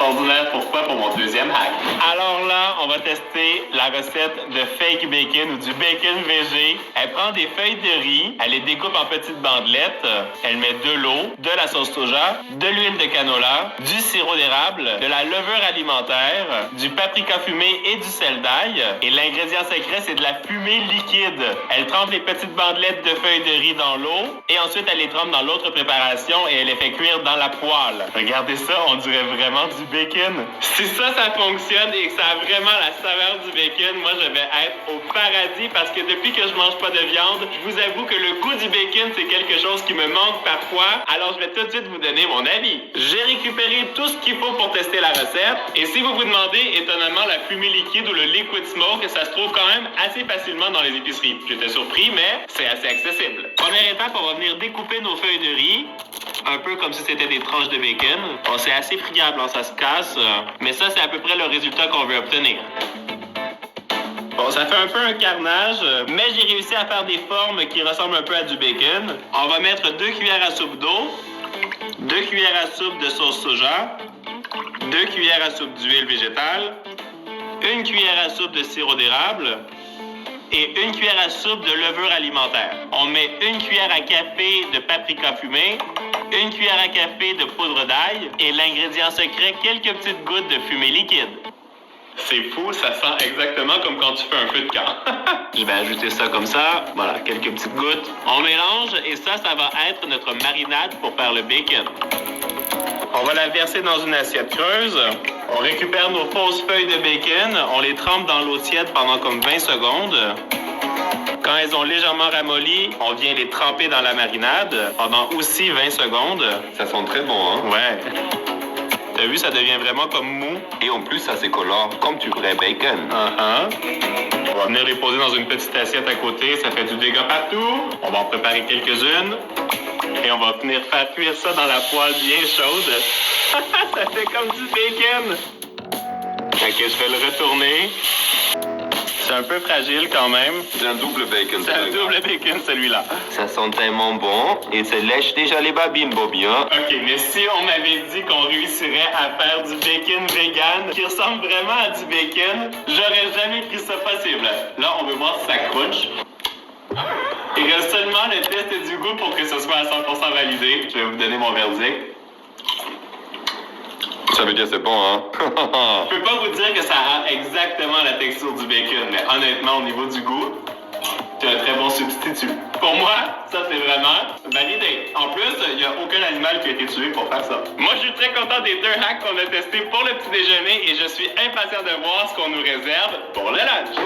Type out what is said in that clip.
extraordinaire. Pourquoi? Pour mon deuxième hack. Alors là, on va tester la recette de fake bacon ou du bacon végé. Elle prend des feuilles de riz, elle les découpe en petites bandelettes, elle met de l'eau, de la sauce soja, de l'huile de canola, du sirop d'érable, de la levure alimentaire, du paprika fumé et du sel d'ail. Et l'ingrédient secret, c'est de la fumée liquide. Elle trempe les petites bandelettes de feuilles de riz dans l'eau et ensuite elle les trempe dans l'autre préparation et elle les fait cuire dans la poêle. Regardez ça, on dirait vraiment du bacon. Si ça fonctionne et que ça a vraiment la saveur du bacon, moi je vais être au paradis parce que depuis que je mange pas de viande, je vous avoue que le goût du bacon, c'est quelque chose qui me manque parfois. Alors je vais tout de suite vous donner mon avis. J'ai récupéré tout ce qu'il faut pour tester la recette. Et si vous vous demandez, étonnamment, la fumée liquide ou le liquid smoke, ça se trouve quand même assez facilement dans les épiceries. J'étais surpris, mais c'est assez accessible. Première étape, on va venir découper nos feuilles de riz. Un peu comme si c'était des tranches de bacon. Bon, c'est assez friable, hein, ça se casse. Mais ça, c'est à peu près le résultat qu'on veut obtenir. Bon, ça fait un peu un carnage, mais j'ai réussi à faire des formes qui ressemblent un peu à du bacon. On va mettre 2 cuillères à soupe d'eau, 2 cuillères à soupe de sauce soja, 2 cuillères à soupe d'huile végétale, 1 cuillère à soupe de sirop d'érable et 1 cuillère à soupe de levure alimentaire. On met 1 cuillère à café de paprika fumé, 1 cuillère à café de poudre d'ail et l'ingrédient secret, quelques petites gouttes de fumée liquide. C'est fou, ça sent exactement comme quand tu fais un feu de camp. Je vais ajouter ça comme ça. Voilà, quelques petites gouttes. On mélange et ça va être notre marinade pour faire le bacon. On va la verser dans une assiette creuse. On récupère nos fausses feuilles de bacon. On les trempe dans l'eau tiède pendant comme 20 secondes. Quand elles ont légèrement ramolli, on vient les tremper dans la marinade pendant aussi 20 secondes. Ça sent très bon, hein? Ouais. T'as vu, ça devient vraiment comme mou. Et en plus, ça s'écolore comme du vrai bacon. On va venir les poser dans une petite assiette à côté. Ça fait du dégât partout. On va en préparer quelques-unes. Et on va venir faire cuire ça dans la poêle bien chaude. Ça fait comme du bacon. Ok, je vais le retourner. C'est un peu fragile quand même. C'est un double bacon. C'est un double bacon celui-là. Ça sent tellement bon et ça lèche déjà les babines, Bobby, hein? Ok, mais si on m'avait dit qu'on réussirait à faire du bacon vegan qui ressemble vraiment à du bacon, j'aurais jamais cru ça possible. Là, on veut voir si ça crunch. Il reste seulement le test du goût pour que ce soit à 100% validé. Je vais vous donner mon verdict. Ça veut dire c'est bon, hein? Je peux pas vous dire que ça a exactement la texture du bacon, mais honnêtement, au niveau du goût, c'est un très bon substitut. Pour moi, ça c'est vraiment validé. En plus, il n'y a aucun animal qui a été tué pour faire ça. Moi, je suis très content des 2 hacks qu'on a testés pour le petit déjeuner et je suis impatient de voir ce qu'on nous réserve pour le lunch.